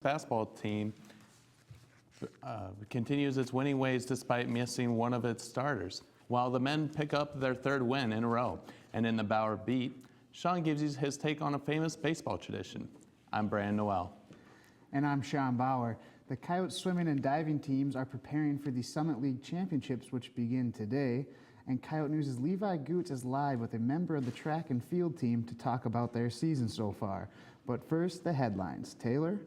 basketball team continues its winning ways despite missing one of its starters, while the men pick up their third win in a row. And in the Bauer Beat, Sean gives you his take on a famous baseball tradition. I'm Brandon Noel. And I'm Sean Bauer. The Coyote swimming and diving teams are preparing for the Summit League Championships, which begin today. And Coyote News' Levi Goots is live with a member of the track and field team to talk about their season so far. But first, the headlines. Taylor?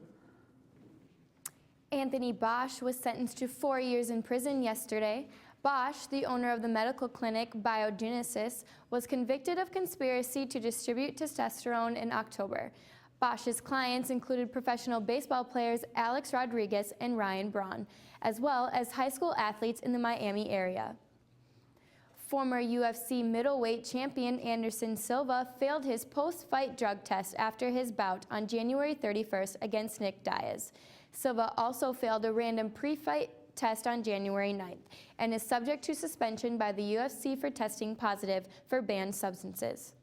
Anthony Bosch was sentenced to 4 years in prison yesterday. Bosch, the owner of the medical clinic Biogenesis, was convicted of conspiracy to distribute testosterone in October. Bosch's clients included professional baseball players Alex Rodriguez and Ryan Braun, as well as high school athletes in the Miami area. Former UFC middleweight champion Anderson Silva failed his post-fight drug test after his bout on January 31st against Nick Diaz. Silva also failed a random pre-fight test on January 9th and is subject to suspension by the UFC for testing positive for banned substances.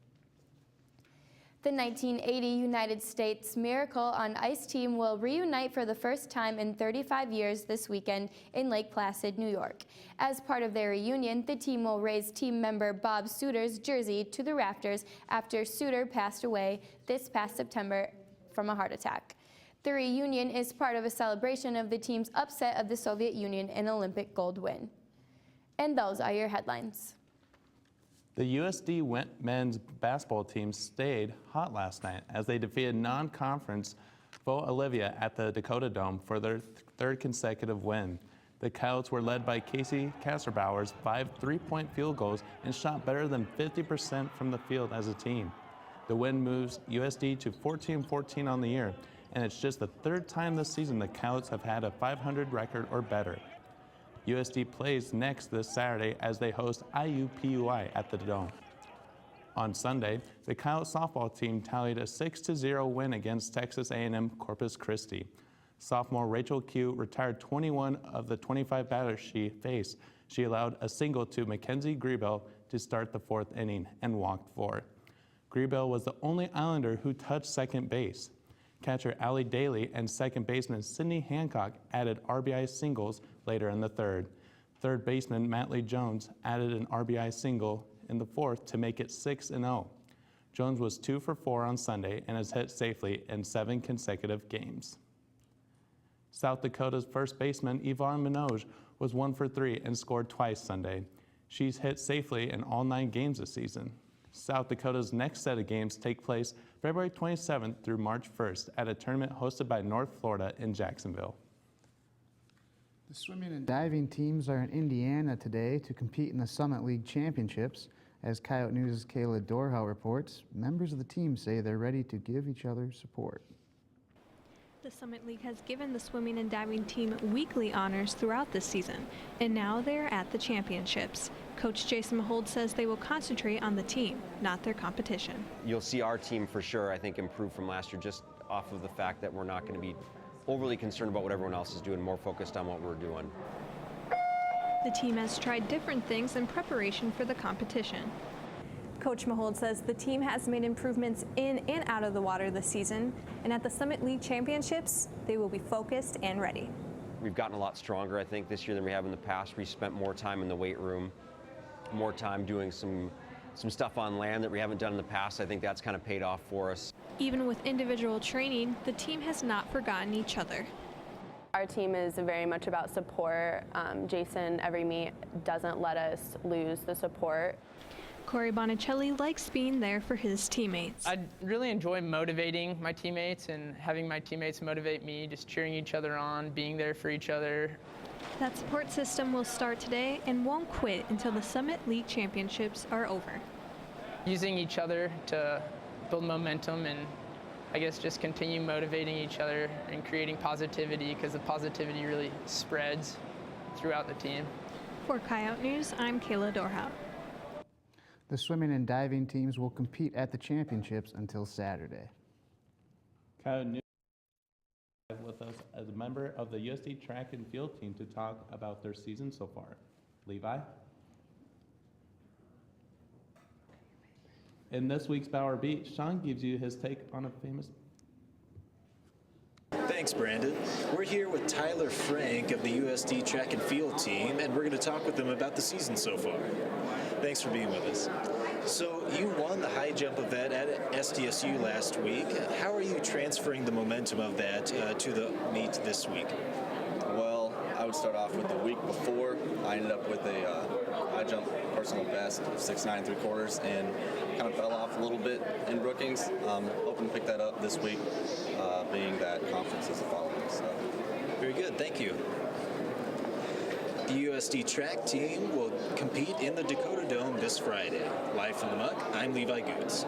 The 1980 United States Miracle on Ice team will reunite for the first time in 35 years this weekend in Lake Placid, New York. As part of their reunion, the team will raise team member Bob Suter's jersey to the rafters after Suter passed away this past September from a heart attack. The reunion is part of a celebration of the team's upset of the Soviet Union and Olympic gold win. And those are your headlines. The USD men's basketball team stayed hot last night as they defeated non-conference Fort Olivia at the Dakota Dome for their third consecutive win. The Coyotes were led by Casey Kasserbauer's 5 3-point field goals and shot better than 50% from the field as a team. The win moves USD to 14-14 on the year, and it's just the third time this season the Coyotes have had a 500 record or better. USD plays next this Saturday as they host IUPUI at the Dome. On Sunday, the Coyote softball team tallied a 6-0 win against Texas A&M Corpus Christi. Sophomore Rachel Q retired 21 of the 25 batters she faced. She allowed a single to Mackenzie Griebel to start the fourth inning and walked 4. Griebel was the only Islander who touched second base. Catcher Allie Daly and second baseman Sidney Hancock added RBI singles later in the third. Third baseman Matt Lee Jones added an RBI single in the fourth to make it 6-0. Jones was 2 for 4 on Sunday and has hit safely in 7 consecutive games. South Dakota's first baseman Yvonne Minogue was 1 for 3 and scored twice Sunday. She's hit safely in all 9 games this season. South Dakota's next set of games take place February 27th through March 1st at a tournament hosted by North Florida in Jacksonville. The swimming and diving teams are in Indiana today to compete in the Summit League Championships. As Coyote News' Kayla Dorhout reports, members of the team say they're ready to give each other support. The Summit League has given the swimming and diving team weekly honors throughout this season, and now they're at the championships. Coach Jason Mahold says they will concentrate on the team, not their competition. You'll see our team for sure, I think, improve from last year just off of the fact that we're not going to be overly concerned about what everyone else is doing, more focused on what we're doing. The team has tried different things in preparation for the competition. Coach Mahold says the team has made improvements in and out of the water this season, and at the Summit League Championships, they will be focused and ready. We've gotten a lot stronger, I think, this year than we have in the past. We spent more time in the weight room, more time doing some stuff on land that we haven't done in the past. I think that's kind of paid off for us. Even with individual training, the team has not forgotten each other. Our team is very much about support. Jason, every meet, doesn't let us lose the support. Corey Bonicelli likes being there for his teammates. I really enjoy motivating my teammates and having my teammates motivate me, just cheering each other on, being there for each other. That support system will start today and won't quit until the Summit League Championships are over. Using each other to build momentum and I guess just continue motivating each other and creating positivity, because the positivity really spreads throughout the team. For Coyote News, I'm Kayla Dorhout. The swimming and diving teams will compete at the championships until Saturday. Coyote News with us as a member of the USD track and field team to talk about their season so far. Levi? In this week's Bauer Beat, Sean gives you his take on a famous... Thank Thanks, Brandon. We're here with Tyler Frank of the USD track and field team, and we're going to talk with them about the season so far. Thanks for being with us. So you won the high jump event at SDSU last week. How are you transferring the momentum of that to the meet this week? Well, I would start off with the week before. I ended up with a high jump personal best of 6'9" 3/4 and kind of fell off a little bit in Brookings. Hoping to pick that up this week, being that conference is the following. So. Very good, thank you. The USD track team will compete in the Dakota Dome this Friday. Live from the muck, I'm Levi Goots.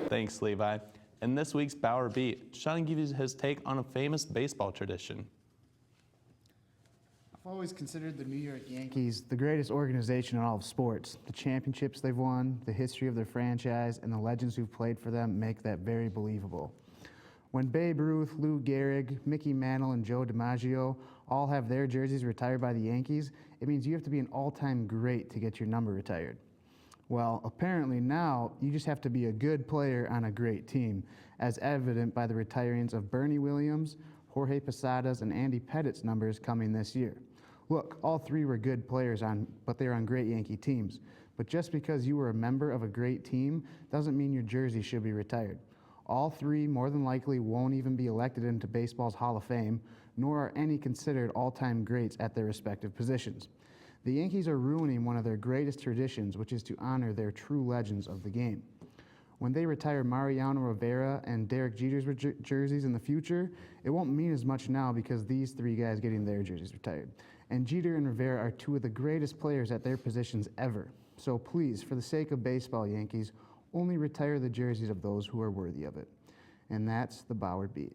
Thanks, Levi. In this week's Bauer Beat, Sean gives you his take on a famous baseball tradition. I've always considered the New York Yankees the greatest organization in all of sports. The championships they've won, the history of their franchise, and the legends who've played for them make that very believable. When Babe Ruth, Lou Gehrig, Mickey Mantle, and Joe DiMaggio all have their jerseys retired by the Yankees, it means you have to be an all-time great to get your number retired. Well, apparently now you just have to be a good player on a great team, as evident by the retirements of Bernie Williams, Jorge Posadas, and Andy Pettit's numbers coming this year. Look, all three were good players, but they were on great Yankee teams. But just because you were a member of a great team doesn't mean your jersey should be retired. All three more than likely won't even be elected into baseball's Hall of Fame, nor are any considered all-time greats at their respective positions. The Yankees are ruining one of their greatest traditions, which is to honor their true legends of the game. When they retire Mariano Rivera and Derek Jeter's jerseys in the future, it won't mean as much now because these three guys getting their jerseys retired. And Jeter and Rivera are two of the greatest players at their positions ever. So please, for the sake of baseball, Yankees, only retire the jerseys of those who are worthy of it. And that's the Bauer Beat.